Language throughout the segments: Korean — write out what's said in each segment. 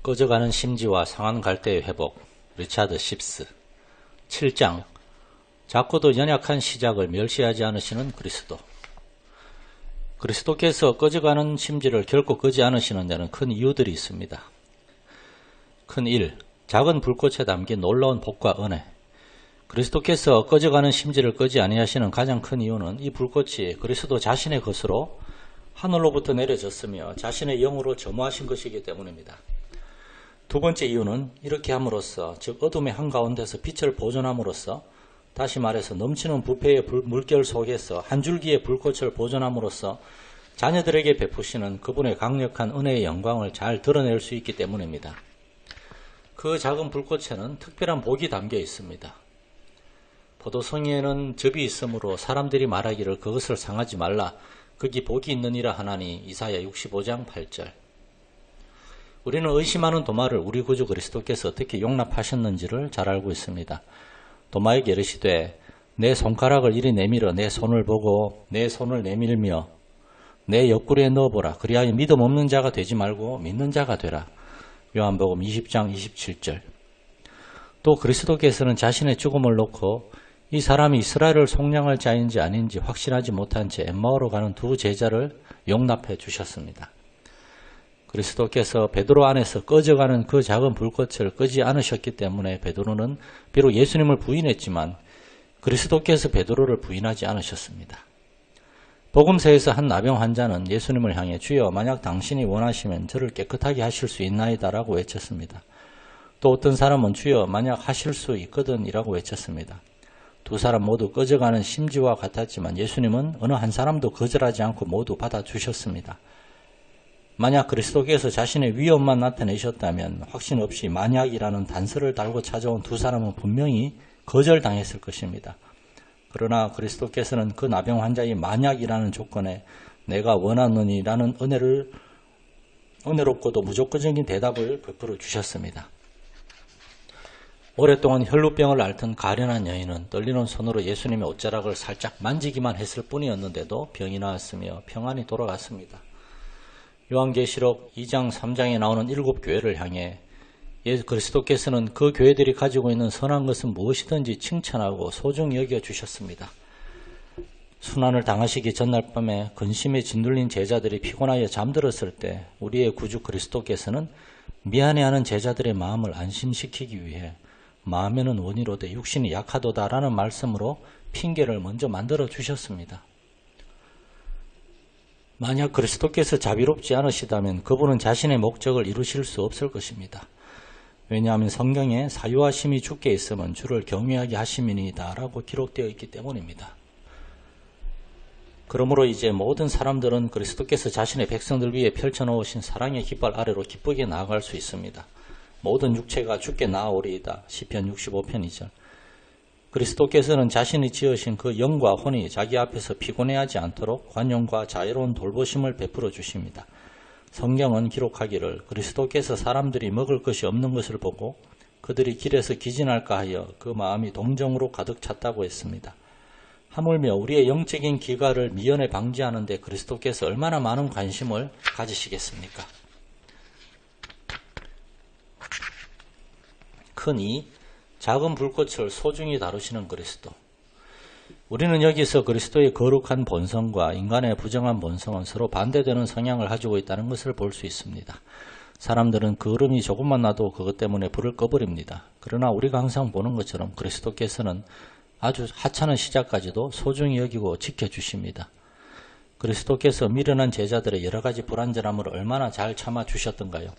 꺼져가는 심지와 상한 갈대의 회복. 리차드 십스. 7장. 작고도 연약한 시작을 멸시하지 않으시는 그리스도. 그리스도께서 꺼져가는 심지를 결코 끄지 않으시는 데는 큰 이유들이 있습니다. 큰 1. 작은 불꽃에 담긴 놀라운 복과 은혜. 그리스도께서 꺼져가는 심지를 끄지 아니하시는 가장 큰 이유는 이 불꽃이 그리스도 자신의 것으로 하늘로부터 내려졌으며 자신의 영으로 점화하신 것이기 때문입니다. 두 번째 이유는 이렇게 함으로써, 즉 어둠의 한가운데서 빛을 보존함으로써, 다시 말해서 넘치는 부패의 물결 속에서 한 줄기의 불꽃을 보존함으로써 자녀들에게 베푸시는 그분의 강력한 은혜의 영광을 잘 드러낼 수 있기 때문입니다. 그 작은 불꽃에는 특별한 복이 담겨 있습니다. 포도송이에는 즙이 있으므로 사람들이 말하기를 그것을 상하지 말라. 거기 복이 있느니라 하나니. 이사야 65장 8절. 우리는 의심하는 도마를 우리 구주 그리스도께서 어떻게 용납하셨는지를 잘 알고 있습니다. 도마에게 이르시되 내 손가락을 이리 내밀어 내 손을 보고 내 손을 내밀며 내 옆구리에 넣어보라. 그리하여 믿음 없는 자가 되지 말고 믿는 자가 되라. 요한복음 20장 27절. 또 그리스도께서는 자신의 죽음을 놓고 이 사람이 이스라엘을 속량할 자인지 아닌지 확신하지 못한 채 엠마오로 가는 두 제자를 용납해 주셨습니다. 그리스도께서 베드로 안에서 꺼져가는 그 작은 불꽃을 끄지 않으셨기 때문에 베드로는 비록 예수님을 부인했지만 그리스도께서 베드로를 부인하지 않으셨습니다. 복음서에서 한 나병 환자는 예수님을 향해 주여 만약 당신이 원하시면 저를 깨끗하게 하실 수 있나이다 라고 외쳤습니다. 또 어떤 사람은 주여 만약 하실 수 있거든 이라고 외쳤습니다. 두 사람 모두 꺼져가는 심지와 같았지만 예수님은 어느 한 사람도 거절하지 않고 모두 받아주셨습니다. 만약 그리스도께서 자신의 위엄만 나타내셨다면 확신 없이 만약이라는 단서를 달고 찾아온 두 사람은 분명히 거절당했을 것입니다. 그러나 그리스도께서는 그 나병 환자의 만약이라는 조건에 내가 원하느니라는 은혜롭고도 무조건적인 대답을 베풀어 주셨습니다. 오랫동안 혈루병을 앓던 가련한 여인은 떨리는 손으로 예수님의 옷자락을 살짝 만지기만 했을 뿐이었는데도 병이 나았으며 평안히 돌아갔습니다. 요한계시록 2장 3장에 나오는 7교회를 향해 그리스도께서는 그 교회들이 가지고 있는 선한 것은 무엇이든지 칭찬하고 소중히 여겨주셨습니다. 순환을 당하시기 전날 밤에 근심에 짓눌린 제자들이 피곤하여 잠들었을 때 우리의 구주 그리스도께서는 미안해하는 제자들의 마음을 안심시키기 위해 마음에는 원이로되 육신이 약하도다라는 말씀으로 핑계를 먼저 만들어 주셨습니다. 만약 그리스도께서 자비롭지 않으시다면 그분은 자신의 목적을 이루실 수 없을 것입니다. 왜냐하면 성경에 사유하심이 주께 있으면 주를 경외하게 하심이니이다 라고 기록되어 있기 때문입니다. 그러므로 이제 모든 사람들은 그리스도께서 자신의 백성들 위해 펼쳐놓으신 사랑의 깃발 아래로 기쁘게 나아갈 수 있습니다. 모든 육체가 주께 나아오리이다. 시편 65편 2절. 그리스도께서는 자신이 지으신 그 영과 혼이 자기 앞에서 피곤해하지 않도록 관용과 자애로운 돌보심을 베풀어 주십니다. 성경은 기록하기를 그리스도께서 사람들이 먹을 것이 없는 것을 보고 그들이 길에서 기진할까 하여 그 마음이 동정으로 가득 찼다고 했습니다. 하물며 우리의 영적인 기갈을 미연에 방지하는 데 그리스도께서 얼마나 많은 관심을 가지시겠습니까? 큰 2. 작은 불꽃을 소중히 다루시는 그리스도. 우리는 여기서 그리스도의 거룩한 본성과 인간의 부정한 본성은 서로 반대되는 성향을 가지고 있다는 것을 볼 수 있습니다. 사람들은 그 얼음이 조금만 나도 그것 때문에 불을 꺼버립니다. 그러나 우리가 항상 보는 것처럼 그리스도께서는 아주 하찮은 시작까지도 소중히 여기고 지켜주십니다. 그리스도께서 미련한 제자들의 여러 가지 불완전함을 얼마나 잘 참아주셨던가요?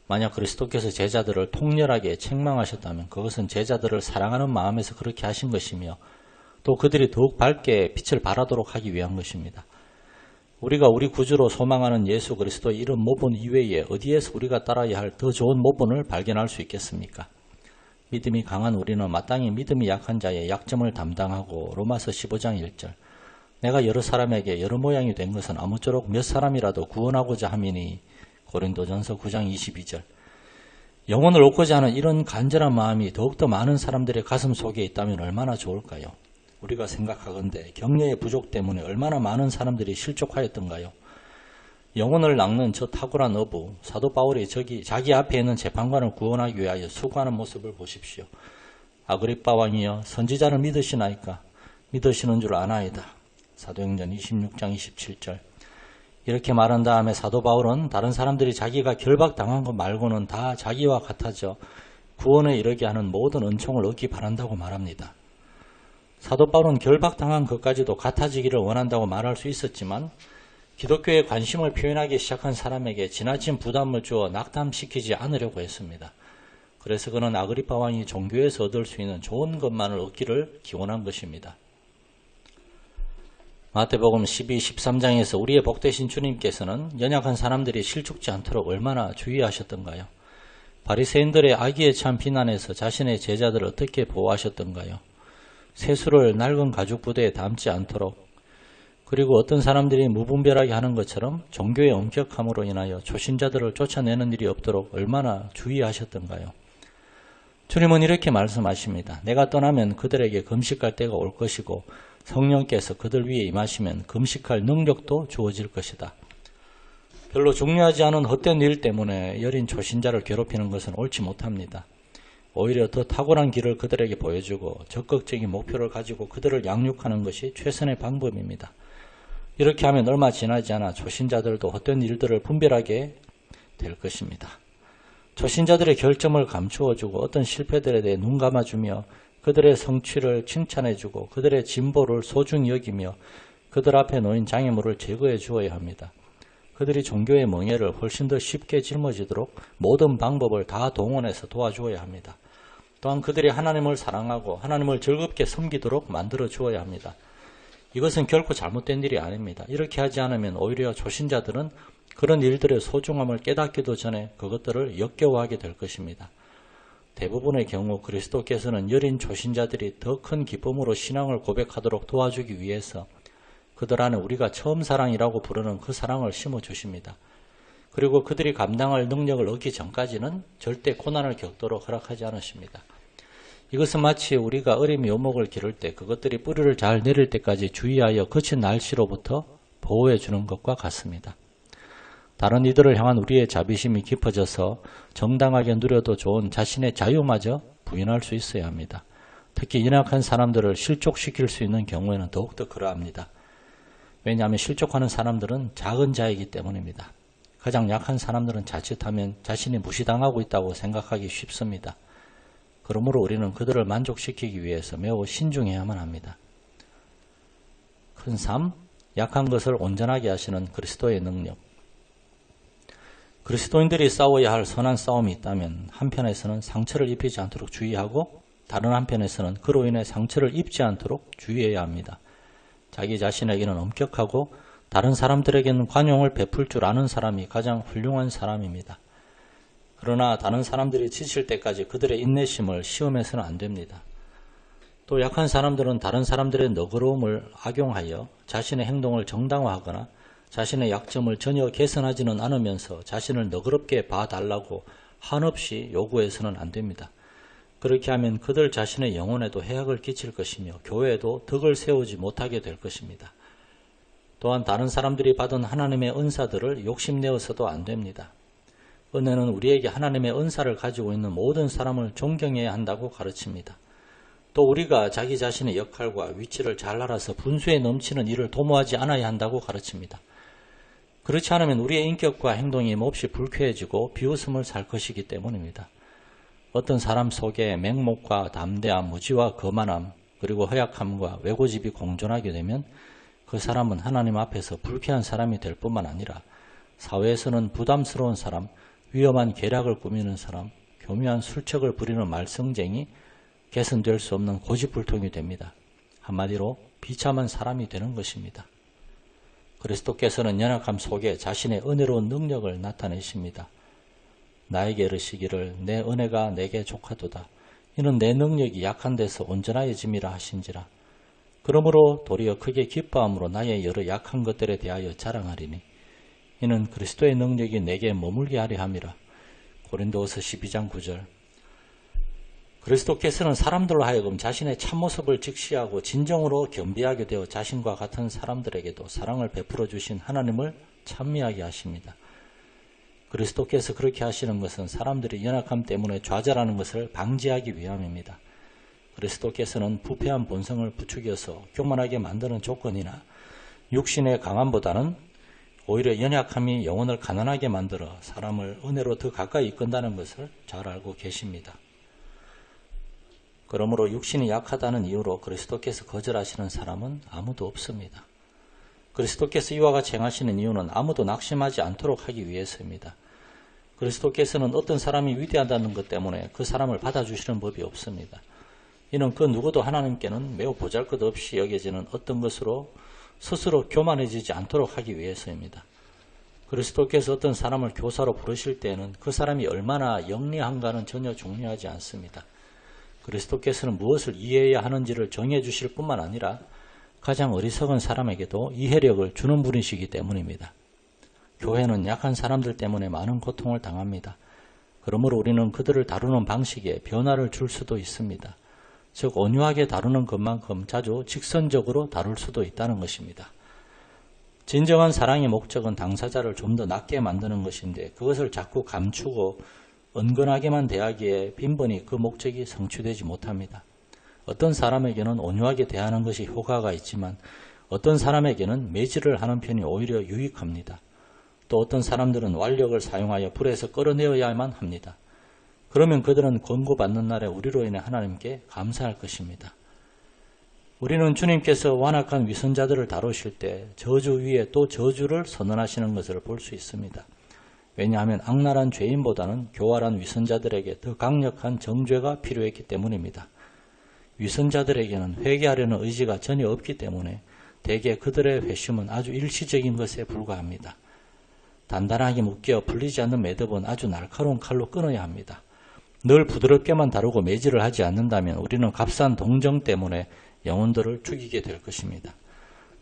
만약 그리스도께서 제자들을 통렬하게 책망하셨다면 그것은 제자들을 사랑하는 마음에서 그렇게 하신 것이며 또 그들이 더욱 밝게 빛을 발하도록 하기 위한 것입니다. 우리가 우리 구주로 소망하는 예수 그리스도의 이런 모본 이외에 어디에서 우리가 따라야 할 더 좋은 모본을 발견할 수 있겠습니까? 믿음이 강한 우리는 마땅히 믿음이 약한 자의 약점을 담당하고 로마서 15장 1절. 내가 여러 사람에게 여러 모양이 된 것은 아무쪼록 몇 사람이라도 구원하고자 함이니 고린도전서 9장 22절. 영혼을 얻고자 하는 이런 간절한 마음이 더욱더 많은 사람들의 가슴 속에 있다면 얼마나 좋을까요? 우리가 생각하건대 격려의 부족 때문에 얼마나 많은 사람들이 실족하였던가요? 영혼을 낚는 저 탁월한 어부 사도 바울이 자기 앞에 있는 재판관을 구원하기 위하여 수고하는 모습을 보십시오. 아그리빠 왕이여 선지자를 믿으시나이까? 믿으시는 줄 아나이다. 사도행전 26장 27절. 이렇게 말한 다음에 사도 바울은 다른 사람들이 자기가 결박당한 것 말고는 다 자기와 같아져 구원에 이르게 하는 모든 은총을 얻기 바란다고 말합니다. 사도 바울은 결박당한 것까지도 같아지기를 원한다고 말할 수 있었지만 기독교에 관심을 표현하기 시작한 사람에게 지나친 부담을 주어 낙담시키지 않으려고 했습니다. 그래서 그는 아그리빠 왕이 종교에서 얻을 수 있는 좋은 것만을 얻기를 기원한 것입니다. 마태복음 12, 13장에서 우리의 복되신 주님께서는 연약한 사람들이 실족지 않도록 얼마나 주의하셨던가요? 바리새인들의 악의에 찬 비난에서 자신의 제자들을 어떻게 보호하셨던가요? 세수를 낡은 가죽 부대에 담지 않도록, 그리고 어떤 사람들이 무분별하게 하는 것처럼 종교의 엄격함으로 인하여 초신자들을 쫓아내는 일이 없도록 얼마나 주의하셨던가요? 주님은 이렇게 말씀하십니다. 내가 떠나면 그들에게 금식할 때가 올 것이고 성령께서 그들 위에 임하시면 금식할 능력도 주어질 것이다. 별로 중요하지 않은 헛된 일 때문에 여린 초신자를 괴롭히는 것은 옳지 못합니다. 오히려 더 탁월한 길을 그들에게 보여주고 적극적인 목표를 가지고 그들을 양육하는 것이 최선의 방법입니다. 이렇게 하면 얼마 지나지 않아 초신자들도 헛된 일들을 분별하게 될 것입니다. 초신자들의 결점을 감추어주고 어떤 실패들에 대해 눈 감아주며 그들의 성취를 칭찬해주고 그들의 진보를 소중히 여기며 그들 앞에 놓인 장애물을 제거해 주어야 합니다. 그들이 종교의 멍에를 훨씬 더 쉽게 짊어지도록 모든 방법을 다 동원해서 도와주어야 합니다. 또한 그들이 하나님을 사랑하고 하나님을 즐겁게 섬기도록 만들어 주어야 합니다. 이것은 결코 잘못된 일이 아닙니다. 이렇게 하지 않으면 오히려 초신자들은 그런 일들의 소중함을 깨닫기도 전에 그것들을 역겨워하게 될 것입니다. 대부분의 경우 그리스도께서는 여린 초신자들이 더 큰 기쁨으로 신앙을 고백하도록 도와주기 위해서 그들 안에 우리가 처음 사랑이라고 부르는 그 사랑을 심어주십니다. 그리고 그들이 감당할 능력을 얻기 전까지는 절대 고난을 겪도록 허락하지 않으십니다. 이것은 마치 우리가 어린 묘목을 기를 때 그것들이 뿌리를 잘 내릴 때까지 주의하여 거친 날씨로부터 보호해 주는 것과 같습니다. 다른 이들을 향한 우리의 자비심이 깊어져서 정당하게 누려도 좋은 자신의 자유마저 부인할 수 있어야 합니다. 특히 연약한 사람들을 실족시킬 수 있는 경우에는 더욱더 그러합니다. 왜냐하면 실족하는 사람들은 작은 자이기 때문입니다. 가장 약한 사람들은 자칫하면 자신이 무시당하고 있다고 생각하기 쉽습니다. 그러므로 우리는 그들을 만족시키기 위해서 매우 신중해야만 합니다. 큰 3. 약한 것을 온전하게 하시는 그리스도의 능력. 그리스도인들이 싸워야 할 선한 싸움이 있다면 한편에서는 상처를 입히지 않도록 주의하고 다른 한편에서는 그로 인해 상처를 입지 않도록 주의해야 합니다. 자기 자신에게는 엄격하고 다른 사람들에게는 관용을 베풀 줄 아는 사람이 가장 훌륭한 사람입니다. 그러나 다른 사람들이 지칠 때까지 그들의 인내심을 시험해서는 안 됩니다. 또 약한 사람들은 다른 사람들의 너그러움을 악용하여 자신의 행동을 정당화하거나 자신의 약점을 전혀 개선하지는 않으면서 자신을 너그럽게 봐달라고 한없이 요구해서는 안 됩니다. 그렇게 하면 그들 자신의 영혼에도 해악을 끼칠 것이며 교회에도 덕을 세우지 못하게 될 것입니다. 또한 다른 사람들이 받은 하나님의 은사들을 욕심내어서도 안 됩니다. 은혜는 우리에게 하나님의 은사를 가지고 있는 모든 사람을 존경해야 한다고 가르칩니다. 또 우리가 자기 자신의 역할과 위치를 잘 알아서 분수에 넘치는 일을 도모하지 않아야 한다고 가르칩니다. 그렇지 않으면 우리의 인격과 행동이 몹시 불쾌해지고 비웃음을 살 것이기 때문입니다. 어떤 사람 속에 맹목과 담대함, 무지와 거만함, 그리고 허약함과 왜고집이 공존하게 되면 그 사람은 하나님 앞에서 불쾌한 사람이 될 뿐만 아니라 사회에서는 부담스러운 사람, 위험한 계략을 꾸미는 사람, 교묘한 술책을 부리는 말썽쟁이, 개선될 수 없는 고집불통이 됩니다. 한마디로 비참한 사람이 되는 것입니다. 그리스도께서는 연약함 속에 자신의 은혜로운 능력을 나타내십니다. 나에게 이르시기를 내 은혜가 내게 족하도다. 이는 내 능력이 약한 데서 온전하여짐이라 하신지라. 그러므로 도리어 크게 기뻐함으로 나의 여러 약한 것들에 대하여 자랑하리니 이는 그리스도의 능력이 내게 머물게 하려 함이라. 고린도후서 12장 9절. 그리스도께서는 사람들로 하여금 자신의 참모습을 직시하고 진정으로 겸비하게 되어 자신과 같은 사람들에게도 사랑을 베풀어 주신 하나님을 찬미하게 하십니다. 그리스도께서 그렇게 하시는 것은 사람들이 연약함 때문에 좌절하는 것을 방지하기 위함입니다. 그리스도께서는 부패한 본성을 부추겨서 교만하게 만드는 조건이나 육신의 강함보다는 오히려 연약함이 영혼을 가난하게 만들어 사람을 은혜로 더 가까이 이끈다는 것을 잘 알고 계십니다. 그러므로 육신이 약하다는 이유로 그리스도께서 거절하시는 사람은 아무도 없습니다. 그리스도께서 이와 같이 행하시는 이유는 아무도 낙심하지 않도록 하기 위해서입니다. 그리스도께서는 어떤 사람이 위대하다는 것 때문에 그 사람을 받아주시는 법이 없습니다. 이는 그 누구도 하나님께는 매우 보잘것없이 여겨지는 어떤 것으로 스스로 교만해지지 않도록 하기 위해서입니다. 그리스도께서 어떤 사람을 교사로 부르실 때에는 그 사람이 얼마나 영리한가는 전혀 중요하지 않습니다. 그리스도께서는 무엇을 이해해야 하는지를 정해 주실 뿐만 아니라 가장 어리석은 사람에게도 이해력을 주는 분이시기 때문입니다. 교회는 약한 사람들 때문에 많은 고통을 당합니다. 그러므로 우리는 그들을 다루는 방식에 변화를 줄 수도 있습니다. 즉 온유하게 다루는 것만큼 자주 직선적으로 다룰 수도 있다는 것입니다. 진정한 사랑의 목적은 당사자를 좀 더 낫게 만드는 것인데 그것을 자꾸 감추고 은근하게만 대하기에 빈번히 그 목적이 성취되지 못합니다. 어떤 사람에게는 온유하게 대하는 것이 효과가 있지만 어떤 사람에게는 매질을 하는 편이 오히려 유익합니다. 또 어떤 사람들은 완력을 사용하여 불에서 끌어내어야만 합니다. 그러면 그들은 권고받는 날에 우리로 인해 하나님께 감사할 것입니다. 우리는 주님께서 완악한 위선자들을 다루실 때 저주 위에 또 저주를 선언하시는 것을 볼 수 있습니다. 왜냐하면 악랄한 죄인보다는 교활한 위선자들에게 더 강력한 정죄가 필요했기 때문입니다. 위선자들에게는 회개하려는 의지가 전혀 없기 때문에 대개 그들의 회심은 아주 일시적인 것에 불과합니다. 단단하게 묶여 풀리지 않는 매듭은 아주 날카로운 칼로 끊어야 합니다. 늘 부드럽게만 다루고 매질을 하지 않는다면 우리는 값싼 동정 때문에 영혼들을 죽이게 될 것입니다.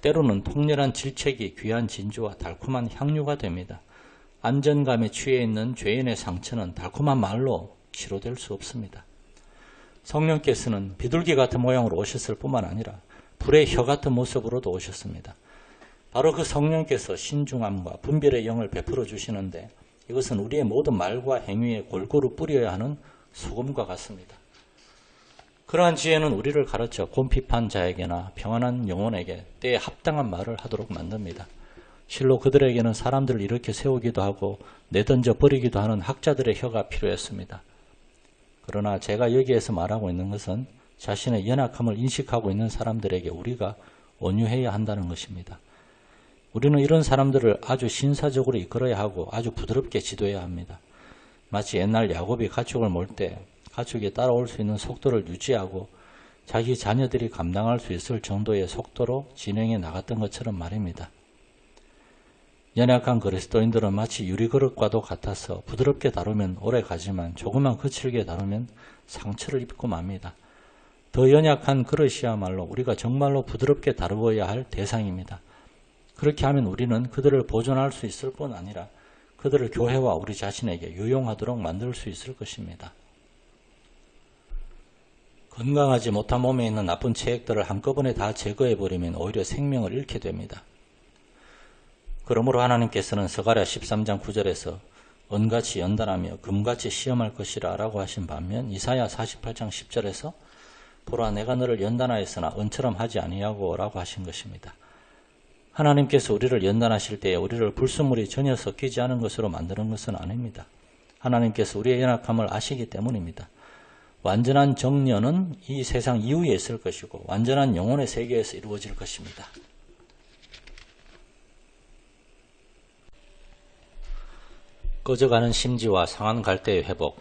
때로는 통렬한 질책이 귀한 진주와 달콤한 향유가 됩니다. 안전감에 취해 있는 죄인의 상처는 달콤한 말로 치료될 수 없습니다. 성령께서는 비둘기 같은 모양으로 오셨을 뿐만 아니라 불의 혀 같은 모습으로도 오셨습니다. 바로 그 성령께서 신중함과 분별의 영을 베풀어 주시는데 이것은 우리의 모든 말과 행위에 골고루 뿌려야 하는 소금과 같습니다. 그러한 지혜는 우리를 가르쳐 곰핍한 자에게나 평안한 영혼에게 때에 합당한 말을 하도록 만듭니다. 실로 그들에게는 사람들을 일으켜 세우기도 하고 내던져 버리기도 하는 학자들의 혀가 필요했습니다. 그러나 제가 여기에서 말하고 있는 것은 자신의 연약함을 인식하고 있는 사람들에게 우리가 온유해야 한다는 것입니다. 우리는 이런 사람들을 아주 신사적으로 이끌어야 하고 아주 부드럽게 지도해야 합니다. 마치 옛날 야곱이 가축을 몰 때 가축이 따라올 수 있는 속도를 유지하고 자기 자녀들이 감당할 수 있을 정도의 속도로 진행해 나갔던 것처럼 말입니다. 연약한 그리스도인들은 마치 유리그릇과도 같아서 부드럽게 다루면 오래 가지만 조금만 거칠게 다루면 상처를 입고 맙니다. 더 연약한 그릇이야말로 우리가 정말로 부드럽게 다루어야 할 대상입니다. 그렇게 하면 우리는 그들을 보존할 수 있을 뿐 아니라 그들을 교회와 우리 자신에게 유용하도록 만들 수 있을 것입니다. 건강하지 못한 몸에 있는 나쁜 체액들을 한꺼번에 다 제거해버리면 오히려 생명을 잃게 됩니다. 그러므로 하나님께서는 스가랴 13장 9절에서 은같이 연단하며 금같이 시험할 것이라 라고 하신 반면 이사야 48장 10절에서 보라 내가 너를 연단하였으나 은처럼 하지 아니하고 라고 하신 것입니다. 하나님께서 우리를 연단하실 때에 우리를 불순물이 전혀 섞이지 않은 것으로 만드는 것은 아닙니다. 하나님께서 우리의 연약함을 아시기 때문입니다. 완전한 정련은 이 세상 이후에 있을 것이고 완전한 영혼의 세계에서 이루어질 것입니다. 꺼져가는 심지와 상한 갈대의 회복.